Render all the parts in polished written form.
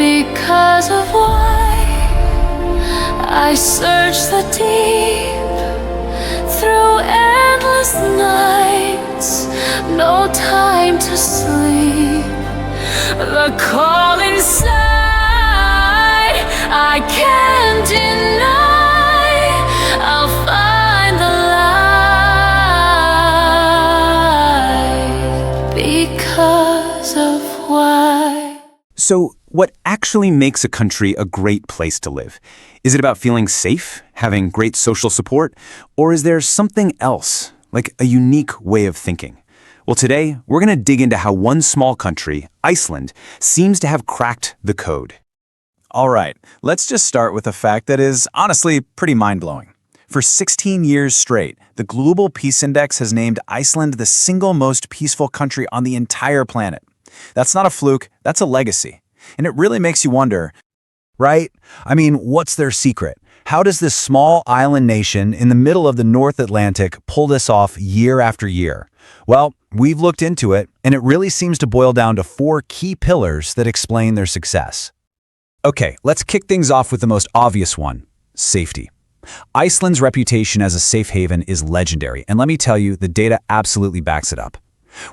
Because of why I search the deep through endless nights, no time to sleep. The call inside I can't deny. I'll find the light because of why. So, what actually makes a country a great place to live? Is it about feeling safe, having great social support, or is there something else, like a unique way of thinking? Well, today, we're going to dig into how one small country, Iceland, seems to have cracked the code. All right, let's just start with a fact that is honestly pretty mind-blowing. For 16 years straight, the Global Peace Index has named Iceland the single most peaceful country on the entire planet. That's not a fluke, that's a legacy. And it really makes you wonder, right? I mean, what's their secret? How does this small island nation in the middle of the North Atlantic pull this off year after year? Well, we've looked into it, and it really seems to boil down to 4 key pillars that explain their success. Okay, let's kick things off with the most obvious one, safety. Iceland's reputation as a safe haven is legendary, and let me tell you, the data absolutely backs it up.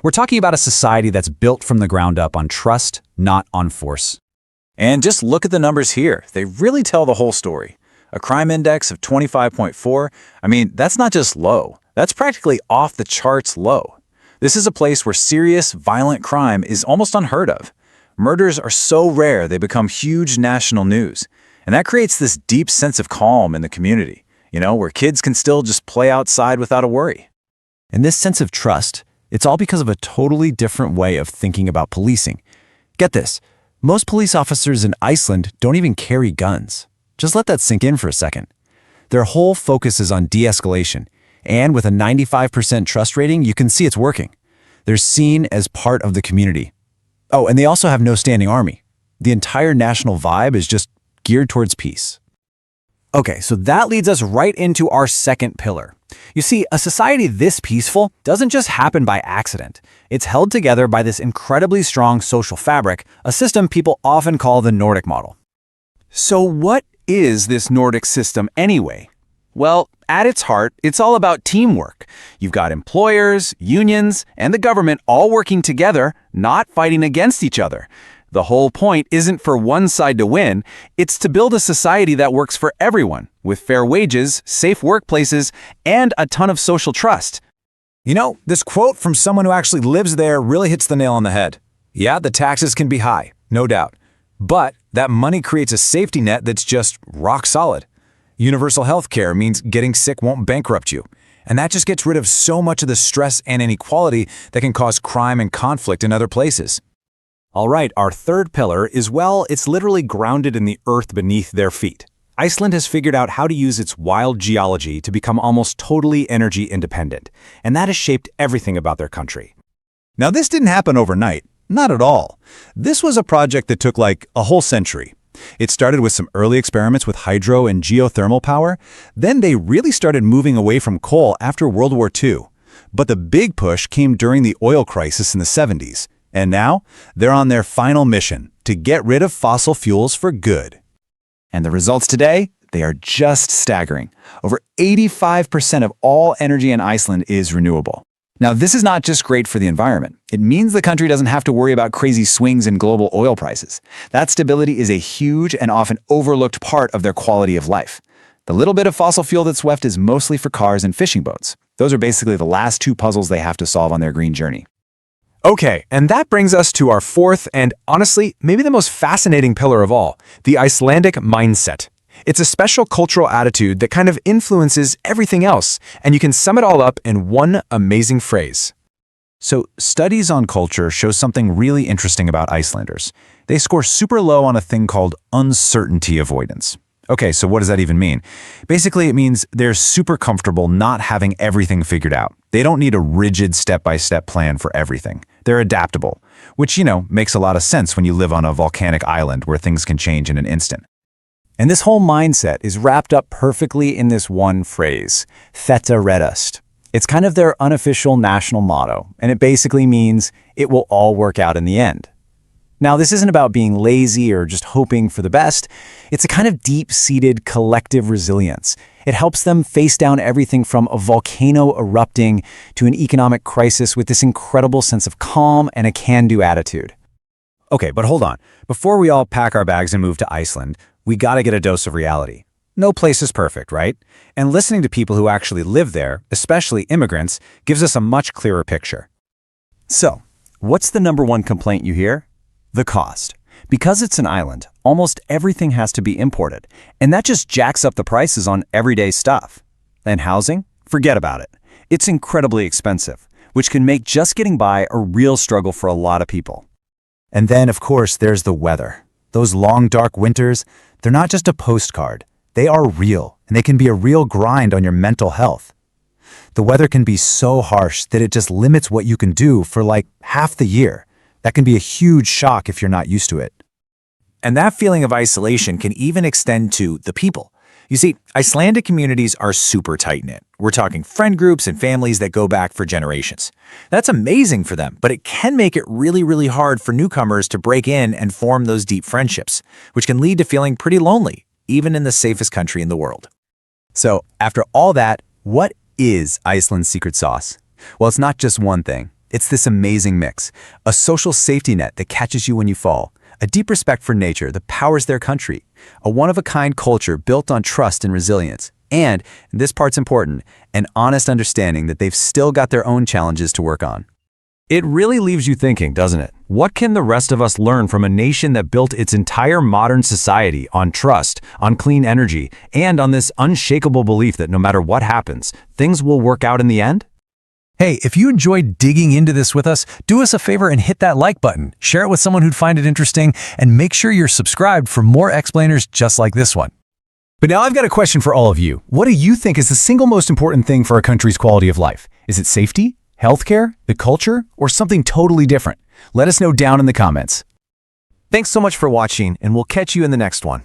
We're talking about a society that's built from the ground up on trust, not on force. And just look at the numbers here. They really tell the whole story. A crime index of 25.4, I mean, that's not just low. That's practically off the charts low. This is a place where serious, violent crime is almost unheard of. Murders are so rare they become huge national news. And that creates this deep sense of calm in the community, where kids can still just play outside without a worry. And this sense of trust, it's all because of a totally different way of thinking about policing. Get this, most police officers in Iceland don't even carry guns. Just let that sink in for a second. Their whole focus is on de-escalation, and with a 95% trust rating, you can see it's working. They're seen as part of the community. Oh, and they also have no standing army. The entire national vibe is just geared towards peace. Okay, so that leads us right into our second pillar. You see, a society this peaceful doesn't just happen by accident. It's held together by this incredibly strong social fabric, a system people often call the Nordic model. So what is this Nordic system anyway? Well, at its heart, it's all about teamwork. You've got employers, unions, and the government all working together, not fighting against each other. The whole point isn't for one side to win, it's to build a society that works for everyone, with fair wages, safe workplaces, and a ton of social trust. This quote from someone who actually lives there really hits the nail on the head. Yeah, the taxes can be high, no doubt. But that money creates a safety net that's just rock solid. Universal health care means getting sick won't bankrupt you. And that just gets rid of so much of the stress and inequality that can cause crime and conflict in other places. All right, our third pillar is, well, it's literally grounded in the earth beneath their feet. Iceland has figured out how to use its wild geology to become almost totally energy independent, and that has shaped everything about their country. Now, this didn't happen overnight, not at all. This was a project that took like a whole century. It started with some early experiments with hydro and geothermal power. Then they really started moving away from coal after World War II. But the big push came during the oil crisis in the 70s. And now, they're on their final mission to get rid of fossil fuels for good. And the results today, they are just staggering. Over 85% of all energy in Iceland is renewable. Now, this is not just great for the environment. It means the country doesn't have to worry about crazy swings in global oil prices. That stability is a huge and often overlooked part of their quality of life. The little bit of fossil fuel that's left is mostly for cars and fishing boats. Those are basically the last 2 puzzles they have to solve on their green journey. Okay, and that brings us to our fourth and, honestly, maybe the most fascinating pillar of all, the Icelandic mindset. It's a special cultural attitude that kind of influences everything else, and you can sum it all up in one amazing phrase. So, studies on culture show something really interesting about Icelanders. They score super low on a thing called uncertainty avoidance. Okay, so what does that even mean? Basically, it means they're super comfortable not having everything figured out. They don't need a rigid step-by-step plan for everything. They're adaptable, which, makes a lot of sense when you live on a volcanic island where things can change in an instant. And this whole mindset is wrapped up perfectly in this one phrase, "Þetta reddast." It's kind of their unofficial national motto, and it basically means it will all work out in the end. Now, this isn't about being lazy or just hoping for the best. It's a kind of deep-seated collective resilience. It helps them face down everything from a volcano erupting to an economic crisis with this incredible sense of calm and a can-do attitude. Okay, but hold on. Before we all pack our bags and move to Iceland, we gotta get a dose of reality. No place is perfect, right? And listening to people who actually live there, especially immigrants, gives us a much clearer picture. So, what's the number one complaint you hear? The cost. Because it's an island, almost everything has to be imported, and that just jacks up the prices on everyday stuff. And housing? Forget about it. It's incredibly expensive, which can make just getting by a real struggle for a lot of people. And then, of course, there's the weather. Those long, dark winters, they're not just a postcard. They are real, and they can be a real grind on your mental health. The weather can be so harsh that it just limits what you can do for like half the year. That can be a huge shock if you're not used to it. And that feeling of isolation can even extend to the people. You see, Icelandic communities are super tight-knit. We're talking friend groups and families that go back for generations. That's amazing for them, but it can make it really, really hard for newcomers to break in and form those deep friendships, which can lead to feeling pretty lonely, even in the safest country in the world. So, after all that, what is Iceland's secret sauce? Well, it's not just one thing. It's this amazing mix. A social safety net that catches you when you fall. A deep respect for nature that powers their country. A one-of-a-kind culture built on trust and resilience. And, this part's important, an honest understanding that they've still got their own challenges to work on. It really leaves you thinking, doesn't it? What can the rest of us learn from a nation that built its entire modern society on trust, on clean energy, and on this unshakable belief that no matter what happens, things will work out in the end? Hey, if you enjoyed digging into this with us, do us a favor and hit that like button, share it with someone who'd find it interesting, and make sure you're subscribed for more explainers just like this one. But now I've got a question for all of you. What do you think is the single most important thing for a country's quality of life? Is it safety, healthcare, the culture, or something totally different? Let us know down in the comments. Thanks so much for watching, and we'll catch you in the next one.